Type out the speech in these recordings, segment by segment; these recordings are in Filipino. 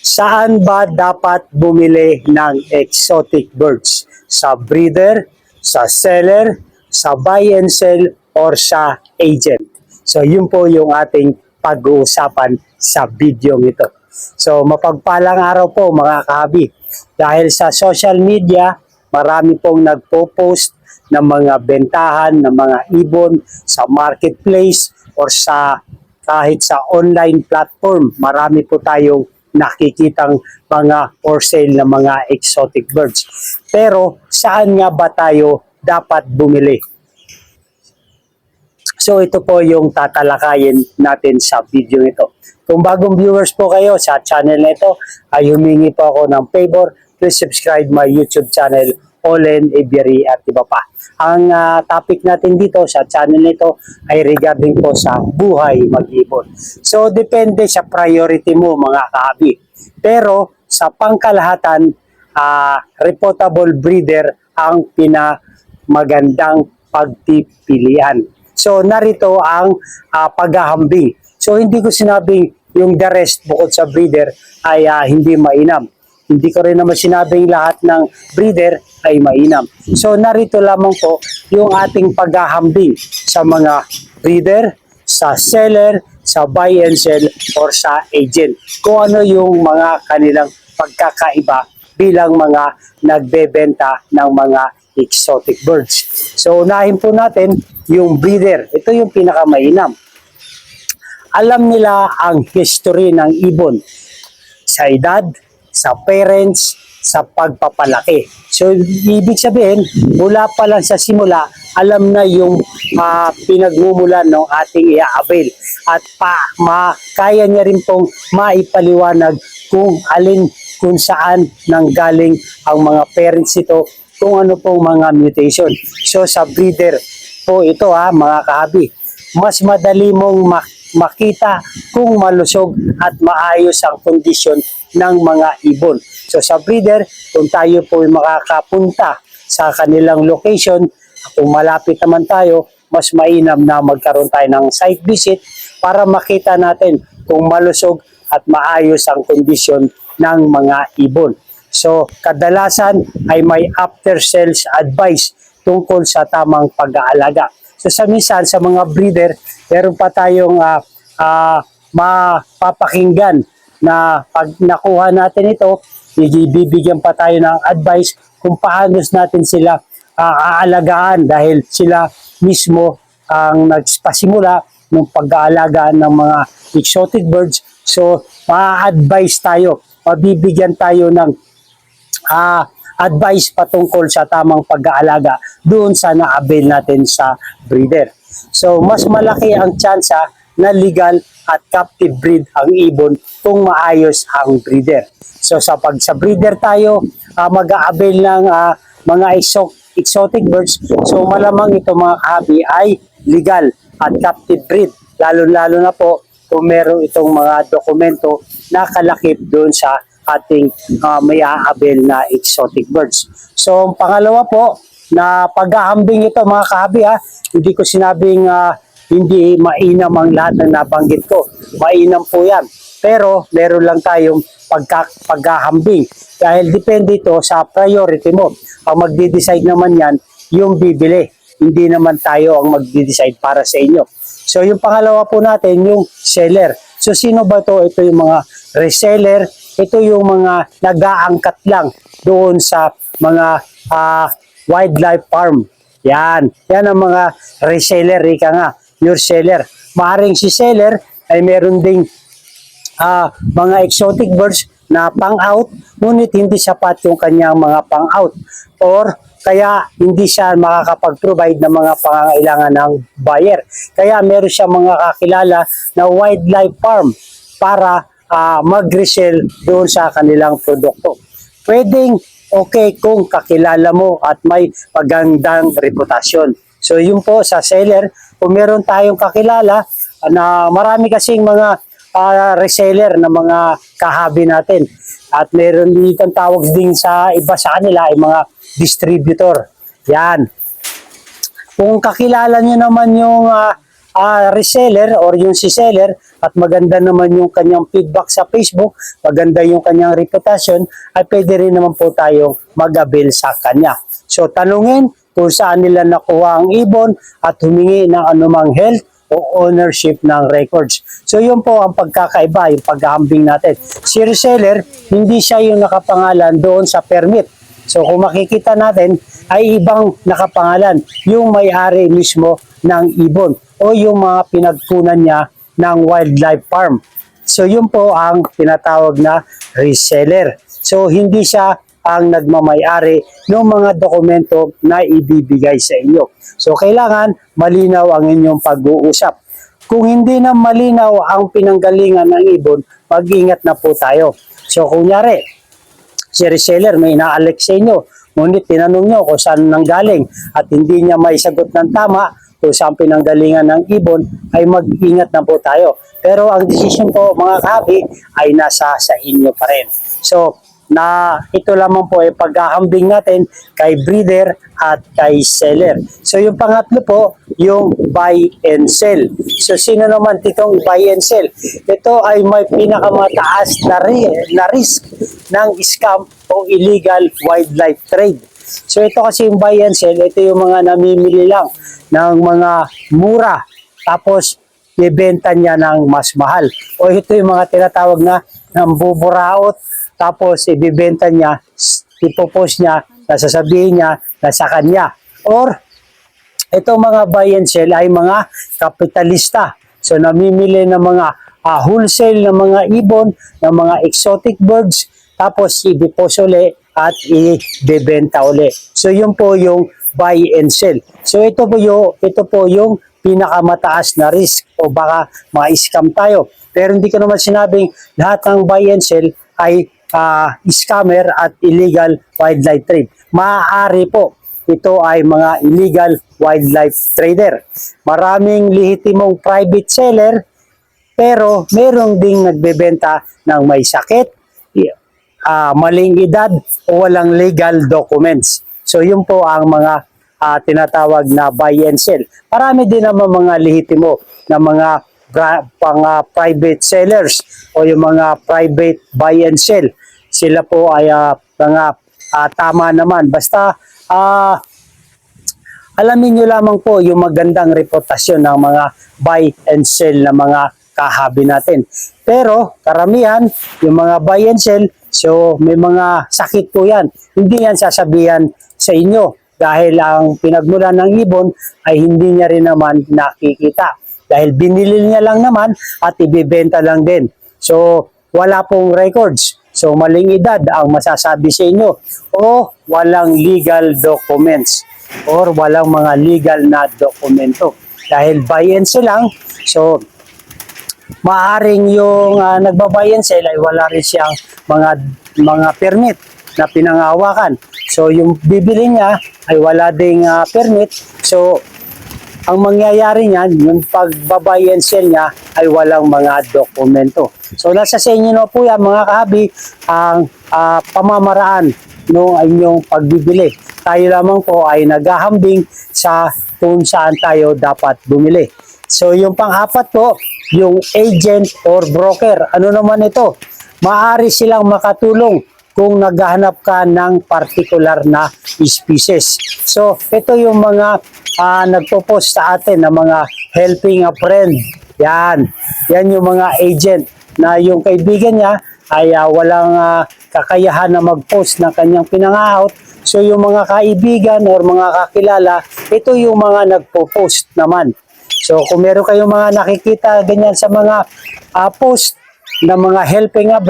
Saan ba dapat bumili ng exotic birds? Sa breeder, sa seller, sa buy and sell, or sa agent? So yun po yung ating pag-uusapan sa video ito. So mapagpalang araw po mga kahabi. Dahil sa social media, marami pong nagpo-post ng mga bentahan ng mga ibon sa marketplace or sa kahit sa online platform. Marami po tayong nakikitang mga for sale na mga exotic birds. Pero saan nga ba tayo dapat bumili? So ito po yung tatalakayin natin sa video ito. Kung bagong viewers po kayo sa channel na ito, ay humingi po ako ng favor. Please subscribe my YouTube channel, Olen Ebieri at iba pa. Ang topic natin dito sa channel nito ay regarding po sa buhay mag-ibon. So depende sa priority mo mga kahabi. Pero sa pangkalahatan, reputable breeder ang pinamagandang pagpipilian. So narito ang paghahambing. So hindi ko sinabing yung the rest bukod sa breeder ay hindi mainam. Hindi ko rin naman sinabing lahat ng breeder ay mainam. So narito lamang po yung ating paghahambing sa mga breeder, sa seller, sa buy and sell, or sa agent. Kung ano yung mga kanilang pagkakaiba bilang mga nagbebenta ng mga exotic birds. So unahin po natin yung breeder. Ito yung pinakamainam. Alam nila ang history ng ibon sa edad, sa parents, sa pagpapalaki. So, ibig sabihin, mula pa lang sa simula, alam na yung pinagmumulan ng ating i-avail. At kaya niya rin pong maipaliwanag kung saan nanggaling ang mga parents ito, kung ano pong mga mutation. So, sa breeder po ito mga kahabi, mas madali mong makita kung malusog at maayos ang kondisyon ng mga ibon. So sa breeder, kung tayo po ay makakapunta sa kanilang location, kung malapit naman tayo, mas mainam na magkaroon tayo ng site visit para makita natin kung malusog at maayos ang kondisyon ng mga ibon. So kadalasan ay may after sales advice tungkol sa tamang pag-aalaga. So sa minsan sa mga breeder, meron pa tayong mapapakinggan na pag nakuha natin ito, bibigyan pa tayo ng advice kung paano natin sila aalagaan dahil sila mismo ang nagpasimula ng pag-aalaga ng mga exotic birds. So ma-advise tayo, mabibigyan tayo ng advice patungkol sa tamang pag-aalaga doon sa na-avail natin sa breeder. So mas malaki ang tsansa na legal at captive breed ang ibon kung maayos ang breeder. So sa breeder tayo mag-a-avail ng mga exotic birds, so malamang ito mga kahabi ay legal at captive breed. Lalo-lalo na po kung meron itong mga dokumento na kalakip doon sa ating may a-avail na exotic birds. So pangalawa po na pag-ahambing ito mga kahabi, hindi ko sinabing hindi mainam ang lahat ng nabanggit ko. Mainam po yan. Pero meron lang tayong pag-ahambing. Dahil depende ito sa priority mo. Ang magde-decide naman yan, yung bibili. Hindi naman tayo ang magde-decide para sa inyo. So yung pangalawa po natin, yung seller. So sino ba to? Ito yung mga reseller. Ito yung mga nag-aangkat lang doon sa mga wildlife farm. Yan ang mga reseller, ika nga, your seller. Maaring si seller ay meron ding mga exotic birds na pang-out, ngunit hindi sapat yung kanyang mga pang-out. Or kaya hindi siya makakapag-provide ng mga pangangailangan ng buyer. Kaya meron siya mga kakilala na wildlife farm para mag-resell doon sa kanilang produkto. Pwedeng okay kung kakilala mo at may magandang reputasyon. So yun po sa seller, kung meron tayong kakilala na marami kasing mga reseller na mga kahabi natin. At meron dito tawag din sa iba sa kanila ay mga distributor. Yan. Kung kakilala nyo naman yung reseller or yung si seller at maganda naman yung kanyang feedback sa Facebook, maganda yung kanyang reputasyon, ay pwede rin naman po tayong mag-avail sa kanya. So tanungin kung saan nila nakuha ang ibon at humingi ng anumang health o ownership ng records. So yun po ang pagkakaiba, yung paghahambing natin. Si reseller, hindi siya yung nakapangalan doon sa permit. So kung makikita natin, ay ibang nakapangalan, yung may-ari mismo ng ibon o yung mga pinagkunan niya ng wildlife farm. So yun po ang tinatawag na reseller. So hindi siya ang nagmamay-ari ng mga dokumento na ibibigay sa inyo. So kailangan malinaw ang inyong pag-uusap. Kung hindi na malinaw ang pinanggalingan ng ibon, mag-ingat na po tayo. So kunyari, si reseller may inaalek sa inyo, ngunit tinanong nyo kung saan nanggaling at hindi niya may sagot ng tama kung saan pinanggalingan ng ibon, ay mag-ingat na po tayo. Pero ang decision po mga kahabi ay nasa sa inyo pa rin. So, ito lamang po ay paghahambing natin kay breeder at kay seller. So yung pangatlo po, yung buy and sell. So sino naman itong buy and sell? Ito ay may pinakamataas na risk ng scam o illegal wildlife trade. So ito kasi yung buy and sell, ito yung mga namimili lang ng mga mura tapos ibenta niya ng mas mahal. O ito yung mga tinatawag na nambuburaot tapos ibibenta niya, ipopost niya, nasasabihin niya na sa kanya. Or, itong mga buy and sell ay mga kapitalista. So, namimili ng mga wholesale ng mga ibon, ng mga exotic birds, tapos ibipost uli at ibibenta uli. So, yun po yung buy and sell. So, ito po yung pinakamataas na risk o baka ma-scam tayo. Pero hindi ko naman sinabing lahat ng buy and sell ay scammer at illegal wildlife trade. Maaari po, ito ay mga illegal wildlife trader. Maraming lehitimong private seller, pero merong ding nagbebenta ng may sakit, maling edad o walang legal documents. So yun po ang mga tinatawag na buy and sell. Marami din naman mga lehitimo na mga private sellers o yung mga private buy and sell. Sila po ay mga tama naman. Basta alamin nyo lamang po yung magandang reputasyon ng mga buy and sell na mga kahabi natin. Pero karamihan, yung mga buy and sell, so may mga sakit po yan. Hindi yan sasabihan sa inyo dahil ang pinagmulan ng ibon ay hindi niya rin naman nakikita. Dahil binili niya lang naman at ibibenta lang din. So wala pong records. So maling edad ang masasabi sa inyo o walang legal documents or walang mga legal na dokumento. Dahil buy and sell lang, so maaring yung nagba-buy and sell ay wala rin siyang mga permit na pinangahawakan. So yung bibili niya ay wala ding permit. So ang mangyayari niyan, yung pag-buy and sell niya ay walang mga dokumento. So nasa sa inyo na po yan mga kahabi ang pamamaraan ng inyong pagbibili. Tayo lamang po ay naghahambing sa kung saan tayo dapat bumili. So yung pang-apat po, yung agent or broker. Ano naman ito? Maaari silang makatulong kung naghahanap ka ng particular na species. So ito yung mga nagpo-post sa atin na mga helping a friend. Yan yung mga agent na yung kaibigan niya ay walang kakayahan na mag-post ng kanyang pinangahaut. So yung mga kaibigan or mga kakilala, ito yung mga nagpo-post naman. So kung meron kayong mga nakikita ganyan sa mga post na mga helping a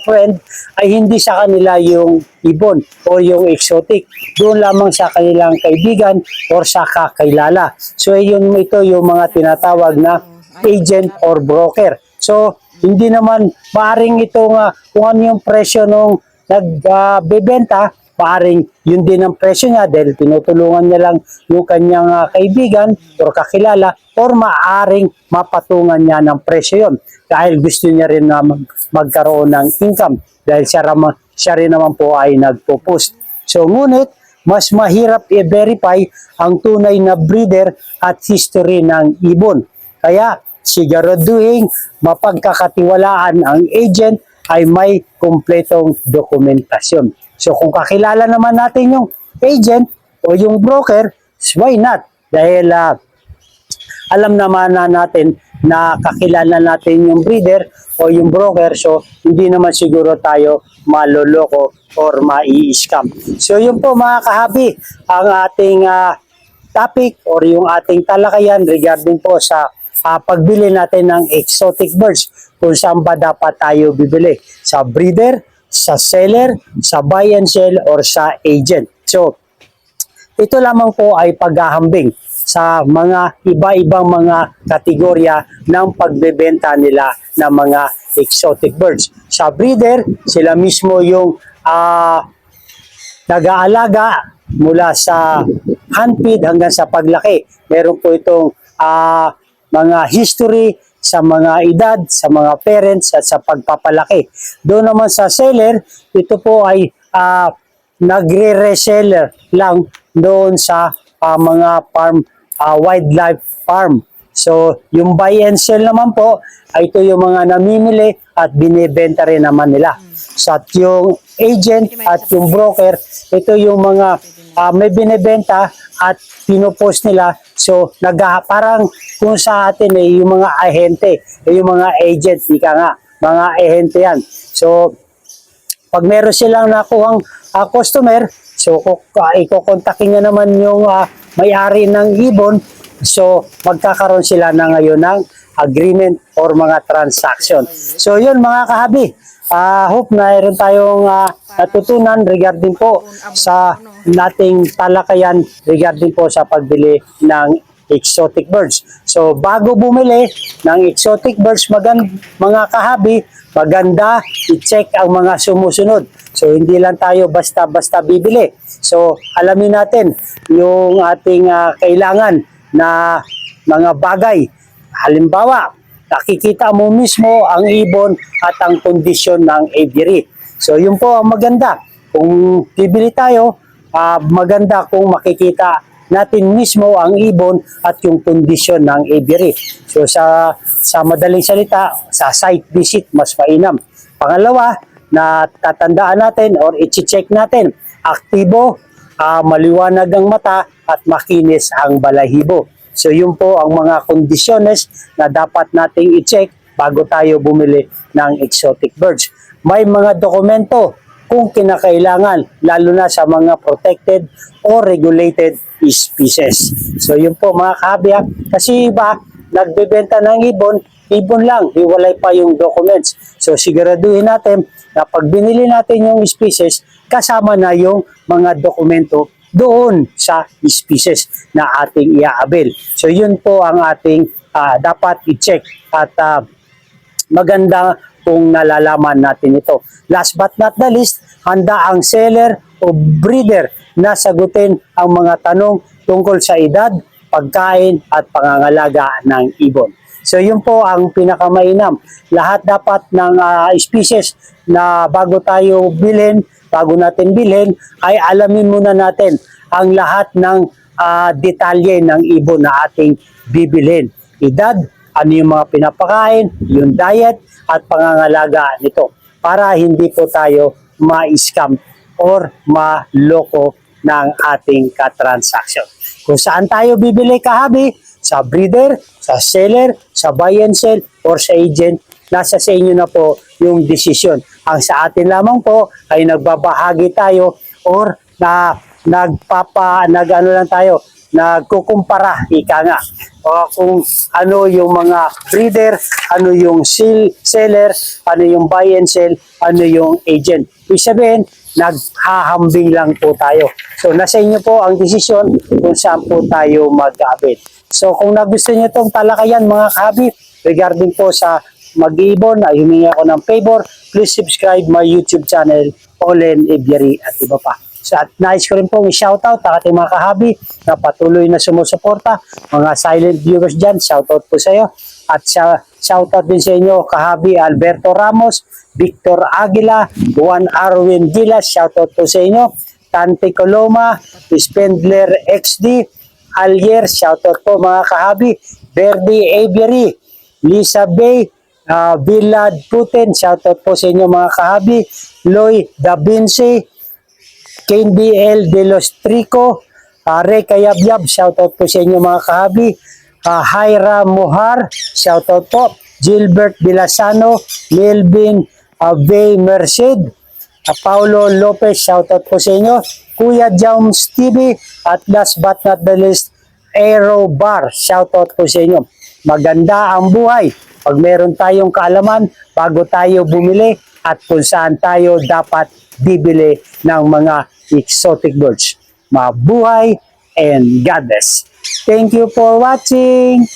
friend, ay hindi sa kanila yung ibon o yung exotic. Doon lamang sa kanilang kaibigan or sa kakilala. So ito yung mga tinatawag na agent or broker. So hindi naman maaring itong kung ano yung presyo nung nagbebenta, maaring yun din ang presyo niya dahil tinutulungan niya lang yung kanyang kaibigan or kakilala, or maaring mapatungan niya ng presyo yun dahil gusto niya rin na magkaroon ng income dahil siya rin naman po ay nagpo-post. So ngunit mas mahirap i-verify ang tunay na breeder at history ng ibon. Kaya siguraduhin mapagkakatiwalaan ang agent ay may kumpletong dokumentasyon. So kung kakilala naman natin yung agent o yung broker, why not? Dahil alam naman na natin na kakilala natin yung breeder o yung broker, so hindi naman siguro tayo maloloko or mai-scam. So yun po mga kahabi, ang ating topic or yung ating talakayan regarding po sa pagbili natin ng exotic birds. Kung saan ba dapat tayo bibili? Sa breeder, sa seller, sa buy and sell, or sa agent. So, ito lamang po ay paghahambing sa mga iba-ibang mga kategorya ng pagbebenta nila ng mga exotic birds. Sa breeder, sila mismo yung nag-aalaga mula sa handfeed hanggang sa paglaki. Meron po itong mga history sa mga edad, sa mga parents at sa pagpapalaki. Doon naman sa seller, ito po ay nagre-reseller lang doon sa mga farm, wildlife farm. So, yung buy and sell naman po, ay ito yung mga namimili at binibenta rin naman nila. So, at yung agent at yung broker, ito yung mga may binibenta at pinopost nila. So, parang kung sa atin yung mga ahente, yung mga agent, ika nga, mga ahente yan. So, pag meron silang nakuhang customer, so ikokontakin niya naman yung may-ari ng ibon, so magkakaroon sila na ngayon ng agreement or mga transaction. So, yun mga kahabi. Hope na mayroon tayong natutunan regarding po sa nating talakayan regarding po sa pagbili ng exotic birds. So bago bumili ng exotic birds, mga kahabi, maganda i-check ang mga sumusunod. So hindi lang tayo basta-basta bibili. So alamin natin yung ating kailangan na mga bagay. Halimbawa, nakikita mo mismo ang ibon at ang kondisyon ng aviary. So yun po ang maganda. Kung bibili tayo, maganda kung makikita natin mismo ang ibon at yung kondisyon ng aviary. So sa madaling salita, sa site visit mas mainam. Pangalawa, na tatandaan natin or i-check natin, aktibo, maliwanag ang mata at makinis ang balahibo. So yun po ang mga kondisyones na dapat nating i-check bago tayo bumili ng exotic birds. May mga dokumento kung kinakailangan, lalo na sa mga protected or regulated species. So yun po mga kahabi, kasi iba nagbebenta ng ibon lang, hiwalay pa yung documents. So siguraduhin natin na pag binili natin yung species, kasama na yung mga dokumento doon sa species na ating i-avail. So yun po ang ating dapat i-check at maganda kung nalalaman natin ito. Last but not the least, handa ang seller o breeder na sagutin ang mga tanong tungkol sa edad, pagkain at pangangalaga ng ibon. So yun po ang pinakamainam. Lahat dapat ng species na bago natin bilhin, ay alamin muna natin ang lahat ng detalye ng ibon na ating bibilhin. Edad, ano yung mga pinapakain, yung diet, at pangangalaga nito. Para hindi po tayo ma-scam or maloko ng ating katransaksyon. Kung saan tayo bibili kahabi, sa breeder, sa seller, sa buy and sell, or sa agent, nasa sa inyo na po yung desisyon. Ang sa atin lamang po ay nagbabahagi tayo or nagkukumpara, ika nga. O kung ano yung mga breeder, ano yung seller, ano yung buy and sell, ano yung agent. Ibig sabihin, naghahambing lang po tayo. So nasa inyo po ang desisyon kung saan po tayo mag-abit. So kung nagustuhan niyo itong talakayan mga kahabi, regarding po sa mag-iibon, ay humingi ako ng favor, please subscribe my YouTube channel, Olen Aviary at iba pa. So at nais ko rin pong i-shoutout ang ating mga kahabi na patuloy na sumusuporta, mga silent viewers dyan, shoutout po sa iyo. At shoutout din sa inyo kahabi Alberto Ramos, Victor Aguila, Juan Arwin Gilas, shoutout po sa inyo. Tante Coloma, Spendler XD, Alyer, shoutout po mga kahabi, Verdi Aviary, Lisa Bay, Villad Putin, shoutout po sa inyo mga kahabi, Loy Da Vinci, Kane BL De Los Trico, Ray Kayabyab, shoutout po sa inyo mga kahabi, Hyra Mohar, shoutout po, Gilbert Bilasano, Melvin Vey Merced, Paulo Lopez, shoutout po sa inyo, Kuya Jones TV, at last but not the least, Aero Bar, shoutout po sa inyo. Maganda ang buhay pag meron tayong kaalaman bago tayo bumili at kung saan tayo dapat bibili ng mga exotic birds. Mabuhay and God bless. Thank you for watching.